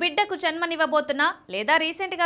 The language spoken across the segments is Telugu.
బిడ్డకు జన్మనివ్వబోతున్న లేదా రీసెంట్గా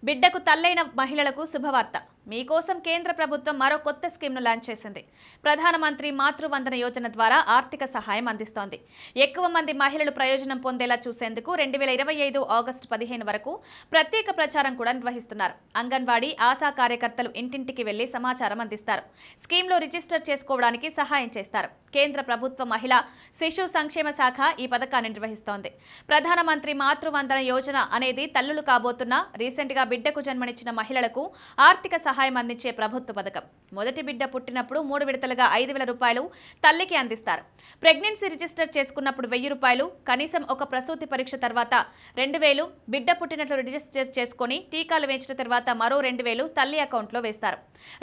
బిడ్డకు తల్లైన మహిళలకు శుభవార్త. మీకోసం కేంద్ర ప్రభుత్వం మరో కొత్త స్కీమ్ను లాంచ్ చేసింది. ప్రధానమంత్రి మాతృవందన యోజన ద్వారా ఆర్థిక సహాయం అందిస్తోంది. ఎక్కువ మంది మహిళలు ప్రయోజనం పొందేలా చూసేందుకు 2025 ఆగస్టు 15 వరకు ప్రత్యేక ప్రచారం కూడా నిర్వహిస్తున్నారు. అంగన్వాడీ ఆశా కార్యకర్తలు ఇంటింటికి వెళ్లి సమాచారం అందిస్తారు. స్కీమ్లో రిజిస్టర్ చేసుకోవడానికి సహాయం చేస్తారు. కేంద్ర ప్రభుత్వ మహిళా శిశు సంక్షేమ శాఖ ఈ పథకాన్ని నిర్వహిస్తోంది. ప్రధానమంత్రి మాతృవందన యోజన అనేది తల్లులు కాబోతున్న, రీసెంట్గా బిడ్డకు జన్మనిచ్చిన మహిళలకు ఆర్థిక సహాయం అందించే ప్రభుత్వ పథకం. మొదటి బిడ్డ పుట్టినప్పుడు 3 విడతలుగా 5,000 రూపాయలు తల్లికి అందిస్తారు. ప్రెగ్నెన్సీ రిజిస్టర్ చేసుకున్నప్పుడు 1,000 రూపాయలు, కనీసం ఒక ప్రసూతి పరీక్ష తర్వాత 2,000, బిడ్డ పుట్టినట్లు రిజిస్టర్ చేసుకుని టీకాలు వేయించిన తర్వాత మరో 2,000 తల్లి అకౌంట్లో వేస్తారు.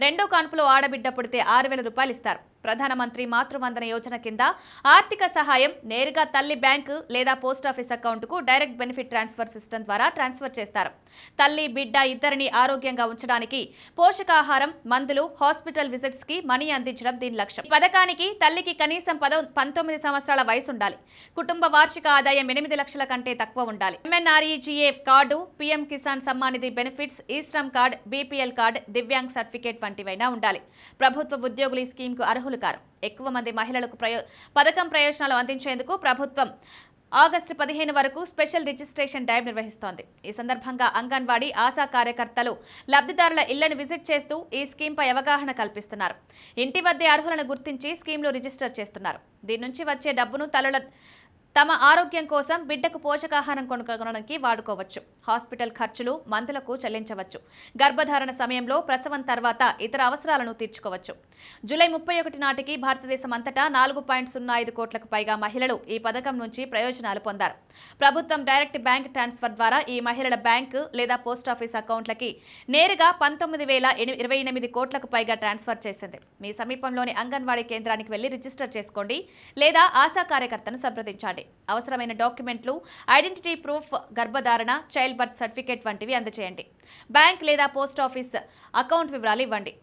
రెండో కాన్పులో ఆడబిడ్డ పుడితే 6,000 రూపాయలు ఇస్తారు. ప్రధానమంత్రి మాతృవందన యోజన కింద ఆర్థిక సహాయం నేరుగా తల్లి బ్యాంకు లేదా పోస్టాఫీస్ అకౌంట్కు డైరెక్ట్ బెనిఫిట్ ట్రాన్స్ఫర్ సిస్టమ్ ద్వారా ట్రాన్స్ఫర్ చేస్తారు. తల్లి బిడ్డ ఇద్దరిని ఆరోగ్యంగా ఉంచడానికి పోషకాహారం, మందులు, హాస్పిటల్ విజిట్స్ కి మనీ అందించడం దీని లక్ష్యం. ఈ పథకానికి తల్లికి కనీసం 19 సంవత్సరాల వయసు ఉండాలి. కుటుంబ వార్షిక ఆదాయం 8 లక్షల కంటే తక్కువ ఉండాలి. MNREGA card, PM Kisan Samman Nidhi benefits, ఈస్టమ్ card, BPL card, Divyang certificate వంటివైనా ఉండాలి. ప్రభుత్వ ఉద్యోగులు ఈ స్కీమ్కు అర్హులు కారు. ఎక్కువ మంది మహిళలకు పథకం ప్రయోజనాలు అందించేందుకు ప్రభుత్వం ఆగస్టు 15 వరకు స్పెషల్ రిజిస్ట్రేషన్ డ్రైవ్ నిర్వహిస్తోంది. ఈ సందర్భంగా అంగన్వాడీ ఆశా కార్యకర్తలు లబ్ధిదారుల ఇళ్లను విజిట్ చేస్తూ ఈ స్కీమ్పై అవగాహన కల్పిస్తున్నారు. ఇంటి వద్దే అర్హులను గుర్తించి స్కీమ్లో రిజిస్టర్ చేస్తున్నారు. దీని నుంచి వచ్చే డబ్బును తమ ఆరోగ్యం కోసం, బిడ్డకు పోషకాహారం కొనుక్కోవడానికి వాడుకోవచ్చు. హాస్పిటల్ ఖర్చులు, మందులకు చెల్లించవచ్చు. గర్భధారణ సమయంలో, ప్రసవం తర్వాత ఇతర అవసరాలను తీర్చుకోవచ్చు. జూలై 31 నాటికి భారతదేశం అంతటా 4.05 కోట్లకు పైగా మహిళలు ఈ పథకం నుంచి ప్రయోజనాలు పొందారు. ప్రభుత్వం డైరెక్ట్ బ్యాంక్ ట్రాన్స్ఫర్ ద్వారా ఈ మహిళల బ్యాంకు లేదా పోస్టాఫీస్ అకౌంట్లకి నేరుగా 19,028 కోట్లకు పైగా ట్రాన్స్ఫర్ చేసింది. మీ సమీపంలోని అంగన్వాడీ కేంద్రానికి వెళ్లి రిజిస్టర్ చేసుకోండి లేదా ఆశా కార్యకర్తను సంప్రదించండి. అవసరమైన డాక్యుమెంట్లు, ఐడెంటిటీ ప్రూఫ్, గర్భధారణ, చైల్డ్ బర్త్ సర్టిఫికేట్ వంటివి అందజేయండి. బ్యాంక్ లేదా పోస్ట్ ఆఫీస్ అకౌంట్ వివరాలు ఇవ్వండి.